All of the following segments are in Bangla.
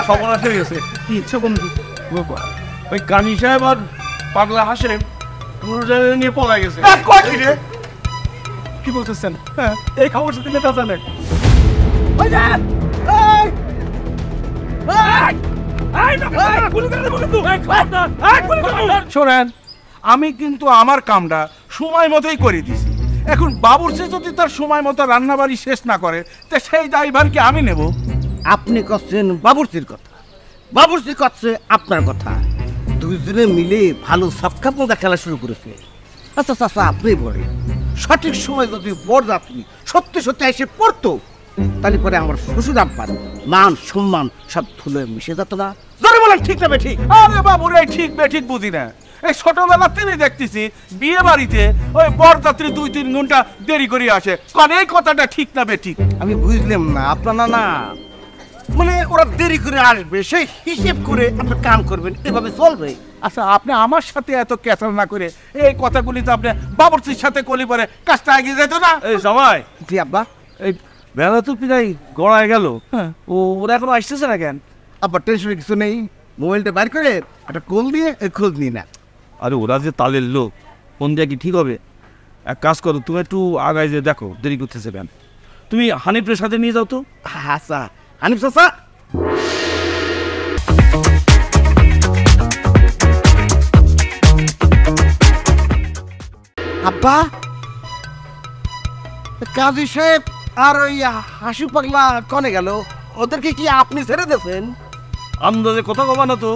সর্বনাশ হয়ে গেছে। কি ইচ্ছা বন্ধু? ওই কানি সাহেব আর পাগলা হাসেম নিয়ে পলা গেছে। কি বলতেছেন? হ্যাঁ, এই খবর যদি নেতা জানে। শোনেন, আমি কিন্তু আমার কামটা সময় মতোই করে দিছি। এখন বাবুর্চি যদি তার সময় মতো রান্না বাড়ি শেষ না করে, তা সেই দায়ভার কি আমি নেব? আপনি করছেন বাবুর্চির কথা, বাবুর্চি করছে আপনার কথা। দুইজনে মিলে ভালো সবকা পোঁদা খেলা শুরু করেছে। আচ্ছা চাচা, আপনি বলেন, সঠিক সময় যদি বরযাত্রী সত্যি সত্যি এসে পড়তো, তাহলে পরে আমার শ্বশুর আব্বার মান সম্মান সব ধুলো মিশে যেত না? ধরে বলেন ঠিক না ঠিক? আরে বাবুর এই ঠিক বেঠিক বুঝি না। এই ছোটবেলা থেকে দেখতেছি বিয়ে বাড়িতে ওই বরযাত্রী 2-3 ঘন্টা দেরি করে আসে। কারণ এই কথাটা ঠিক না বেঠিক? আমি বুঝলাম না, আপনার না মানে ওরা দেরি করে আসবে, সেই হিসেব করে আপনি কাম করবেন, এভাবে চলবে? আচ্ছা, আপনি আমার সাথে এত ক্যাচাল না করে এই কথাগুলি তো আপনি বাবুর্চির সাথে কলি পরে কাজটা এগিয়ে যেত না? এই জামাই, জি আব্বা। এই বেলা তো প্রায় গড়ায় গেল, হ্যাঁ। ওরা এখনো আসতেছে না কেন? আব্বা টেনশনের কিছু নেই, মোবাইলটা বাইর করে একটা কল দিয়ে খোঁজ নিয়ে না। আরে ওরা যে তালের লোক, ফোন দেওয়া কি ঠিক হবে? এক কাজ করো, তুমি একটু আগায় যে দেখো দেরি করতেছে কেন। তুমি হানিফের সাথে নিয়ে যাও তো। আচ্ছা হানিফ চাচা। আব্বা, কাজী সাহেব আর ওই হাসু পাগলা কনে গেল? ওদেরকে কি আপনি ছেড়ে দিয়েছেন? আন্দাজে কথা কবা না তো।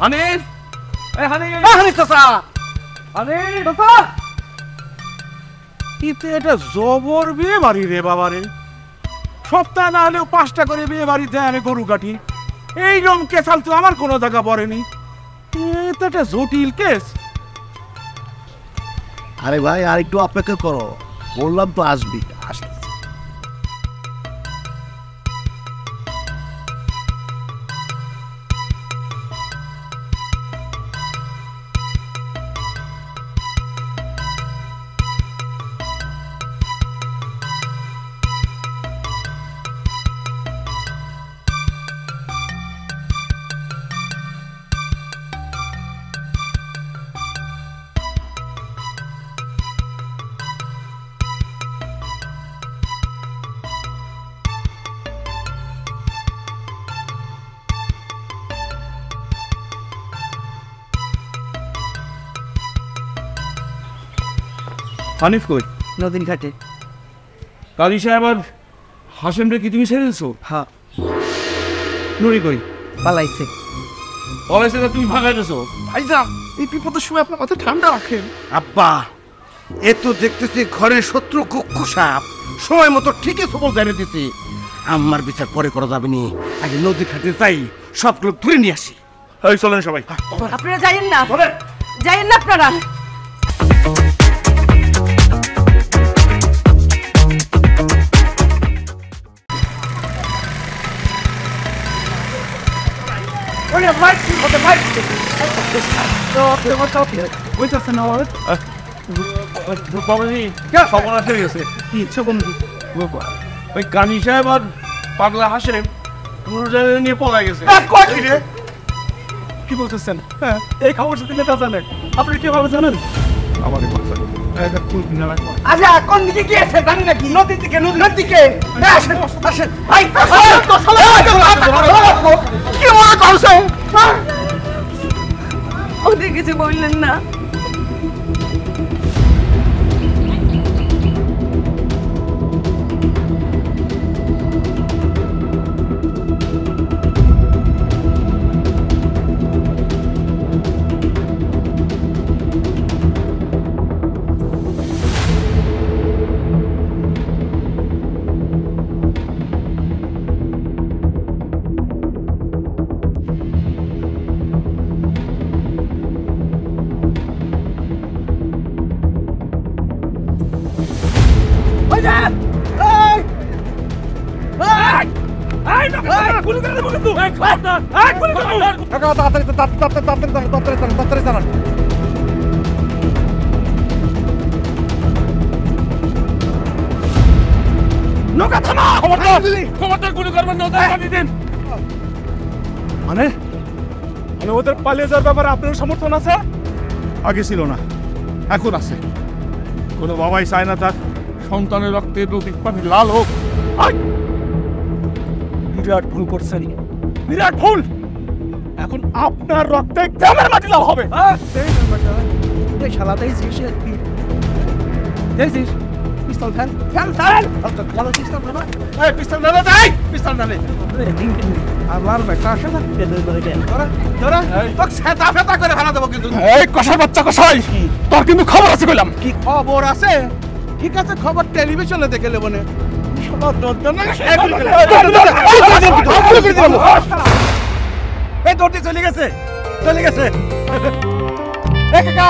হানিফ, এই হানিফ, হানিফ চাচা। হানিফ, ইতে এটা জবর বিয়ে বাড়ি রে বাবারে। সপ্তাহ না হলেও 5টা করে বিয়ে বাড়িতে আমি গরু কাটি। এইরকম কেসাল তো আমার কোনো জায়গা পড়েনি। এটা একটা জটিল কেস। আরে ভাই, আর একটু অপেক্ষা করো, বললাম তো আসবি। হানিফ কই? নদীন ঘাটে। কাজী সাহেব আর হাসেমরে কি তুমি ছেড়ে দিছো? হ্যাঁ, নুরি কই? পালাইছে। বলেছে না তুমি ভাগাই দিছো? ভাইজান, এই বিপদের সময় আপনার মাথা ঠান্ডা রাখেন। আব্বা, এ তো দেখতেছি ঘরের শত্রু কুক্কু সাপ, সময় মতো ঠিকই সবল জানিয়ে দিতে। আমার বিচার পরে করা যাবে নি, আগে নদী ঘাটে যাই, সবগুলো ধরে নিয়ে আসি। এই চলেন সবাই। আপনারা যাইয়েন না, যাইয়েন না আপনারা। সর্বনাশ হয়ে গেছে। কি ইচ্ছা বন্ধু? ওই কানি সাহেব আর পাগলা হাসেম নিয়ে পলা গেছে। কি বলতেছেন? হ্যাঁ, এই খবর যদি নেতা জানে। আপনি কিভাবে জানেন? আমাদের আচ্ছা, কোন দিকে গিয়েছে জানি নাকি? নদীর দিকে, নদীর দিকে। আসেন, আসেন। ভাই, কি মনে করছে? ওদের কিছু বললেন না। তাড়াতাড়ি জানান। নৌকা থামা! খবরদার গুলি করবেন না, ওদের পানি দিন। মানে মানে ওদের পালিয়ে যাওয়ার ব্যাপারে আপনার সমর্থন আছে? আগে ছিল না, এখন আছে। কোনো বাবাই চায় না তার সন্তানের রক্তে নদীর পানি লাল হোক। বিরাট ভুল করছেন, বিরাট ভুল। এখন আপনার রক্তে গ্রামের মাটি লাল হবে। পিস্তল ফেল ফেল ফেল পিস্তল নালে দেয়, পিস্তল নালে আমার বেটা আসে না সেটা ফেতা করে ফেলা দেবো কিন্তু। এই কষার বাচ্চা কষাই, তোর কিন্তু খবর আছে কইলাম। কি খবর আছে? ঠিক আছে, খবর টেলিভিশনে দেখে নেবো না। এই দৌড়তে চলে গেছে, চলে গেছে। কাকা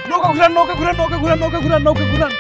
নৌকা ঘুরান, নৌকা ঘুরান, নৌকা ঘুরান, নৌকা ঘুরান, নৌকা ঘুরান।